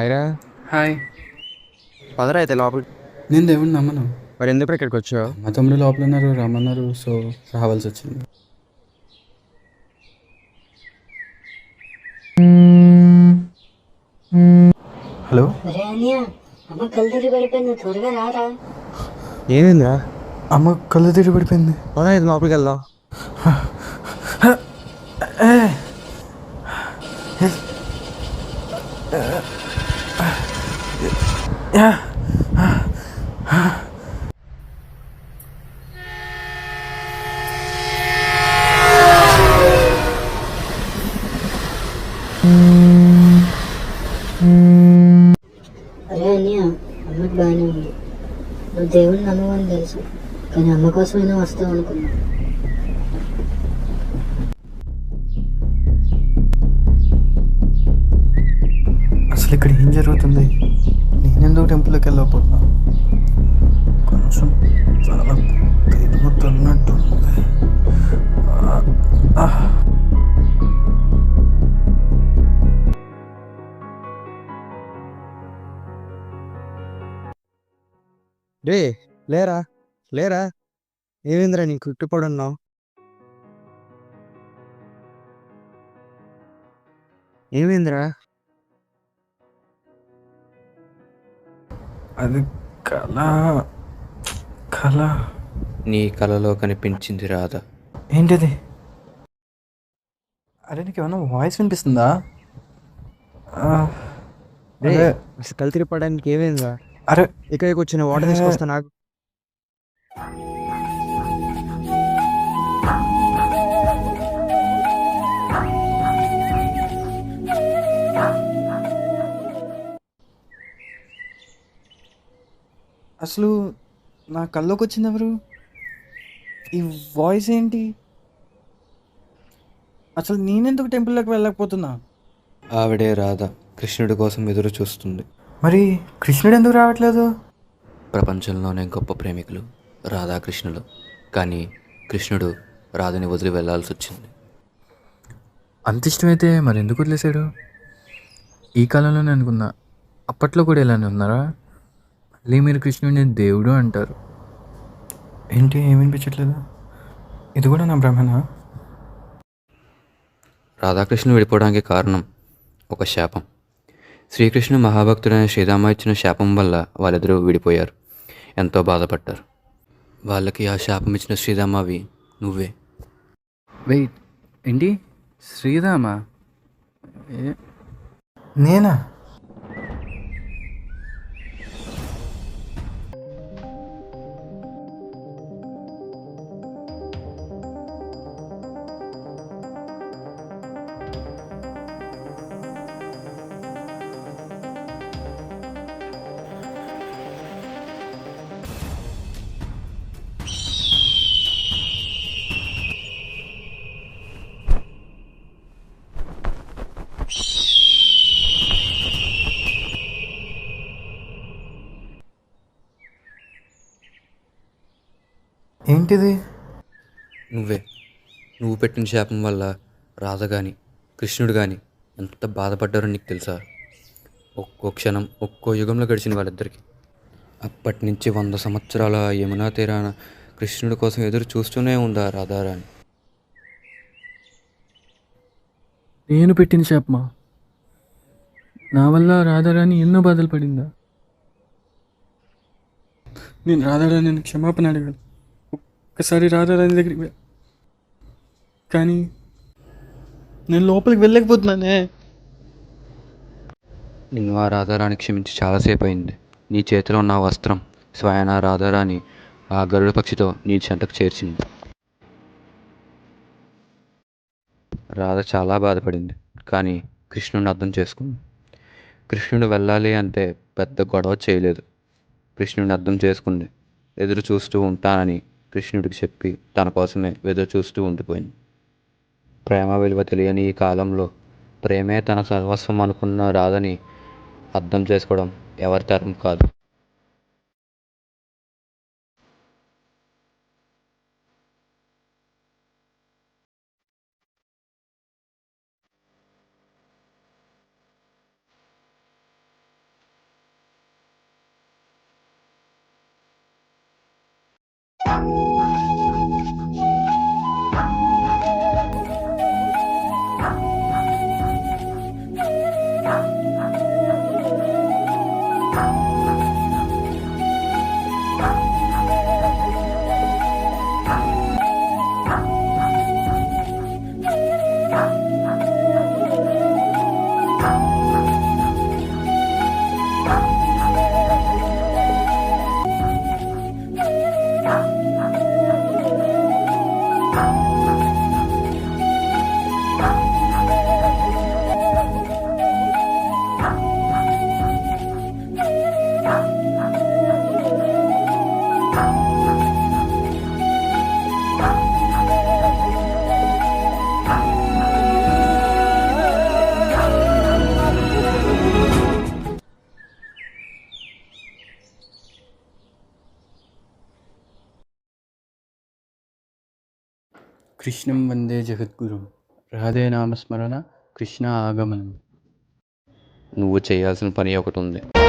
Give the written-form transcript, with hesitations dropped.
హాయ్‌రా! Hi. పదరా అయితే లోపలికి. నేను దేవుడిని నమ్మను. మరెందుకురా ఇక్కడికొచ్చావు? అమ్మ, తమ్ముడు లోపలున్నారు, రమ్మన్నారు. సో, రావాల్సొచ్చింది. హలో. ఒరే అన్నయ్య, అమ్మ కళ్ళు తిరిగి పడిపోయింది, త్వరగా రారా. ఏమైందిరా? అమ్మ కళ్ళు తిరిగి పడిపోయింది. పద అయితే లోపలికెళ్దాం. ఒరే అన్నయ్య, అమ్మకి బాగానే ఉంది. నువ్వు దేవుడిని నమ్మవని తెలుసు, కానీ అమ్మ కోసమైనా వస్తావు అనుకున్నా. అసలు ఇక్కడ ఏం జరుగుతుంది? నేనెందుకు టెంపుల్కి వెళ్ళకపోతున్నా? కొంచెం చాలా తిరుగుతున్నట్టుంది. రేయ్! లేరా? లేరా? ఏమైందిరా నీకు ఉట్టిపడున్నావు? ఏమైందిరా? అది కళ. కళ. నీ కలలో కనిపించింది రాధ. ఏంటిది? అరే, నీకు ఏమన్నా వాయిస్ వినిపిస్తుందా? రేయ్! అరే, అసలు కళ్ళు తిరిగి పడడానికి ఏమైందిరా? అరే, ఇక్కడికి వచ్చిన వాటర్ తీసుకొస్తా నాకు. అసలు నా కల్లోకి వచ్చింది ఎవరు? ఈ వాయిస్ ఏంటి? అసలు నేనెందుకు టెంపుల్లోకి వెళ్ళకపోతున్నా? ఆవిడే రాధ కృష్ణుడి కోసం ఎదురు చూస్తుంది. మరి కృష్ణుడు ఎందుకు రావట్లేదు? ప్రపంచంలోనే గొప్ప ప్రేమికులు రాధాకృష్ణులు. కానీ కృష్ణుడు రాధని వదిలి వెళ్ళాల్సి వచ్చింది. అంత ఇష్టమైతే మరి ఎందుకు వదిలేశాడు? ఈ కాలంలోనే అనుకున్నా, అప్పట్లో కూడా ఇలానే ఉన్నారా? మళ్ళీ మీరు కృష్ణుడిని దేవుడు అంటారు. ఏంటి, ఏమనిపించట్లేదు? ఇది కూడా నా భ్రమేనా? రాధాకృష్ణుడు విడిపోవడానికి కారణం ఒక శాపం. శ్రీకృష్ణుడు మహాభక్తుడైన శ్రీరామ ఇచ్చిన శాపం వల్ల వాళ్ళిద్దరూ విడిపోయారు. ఎంతో బాధపడ్డారు. వాళ్ళకి ఆ శాపం ఇచ్చిన శ్రీరామవి నువ్వే. వెయిట్, ఏంటి? శ్రీరామ? నేనా? ఏంటిది? నువ్వే. నువ్వు పెట్టిన శాపం వల్ల రాధ కానీ కృష్ణుడు కానీ ఎంత బాధపడ్డారో నీకు తెలుసా? ఒక్కో క్షణం ఒక్కో యుగంలో గడిచిన వాళ్ళిద్దరికి. అప్పటి నుంచి 100 సంవత్సరాల యమునా తీరాన కృష్ణుడి కోసం ఎదురు చూస్తూనే ఉందా రాధారాణి. నేను పెట్టిన శాపమా? నా వల్ల రాధారాణి ఎన్నో బాధలు పడిందా? నేను రాధారాణిని క్షమాపణ అడగాలి. ఒక్కసారి రాధారాణి దగ్గరికి కానీ నేను లోపలికి వెళ్ళలేకపోతున్నానే. నిన్ను ఆ రాధారాణి క్షమించి చాలాసేపు అయింది. నీ చేతిలో ఉన్న వస్త్రం స్వయాన రాధారాణి ఆ గరుడ పక్షితో నీ చెంతకు చేర్చింది. రాధ చాలా బాధపడింది. కానీ కృష్ణుడిని అర్థం చేసుకుంది. కృష్ణుడు వెళ్ళాలి అంటే పెద్ద గొడవ చేయలేదు. కృష్ణుడిని అర్థం చేసుకుంది. ఎదురు చూస్తూ ఉంటానని కృష్ణుడికి చెప్పి తన కోసమే ఎదురు చూస్తూ ఉండిపోయింది. ప్రేమ విలువ తెలియని ఈ కాలంలో ప్రేమే తన సర్వస్వం అనుకున్న రాధని అర్థం చేసుకోవడం ఎవరి తరం కాదు. కృష్ణం వందే జగద్గురు రాధే నామస్మరణ కృష్ణ ఆగమనం. నువ్వు చేయాల్సిన పని ఒకటి ఉంది.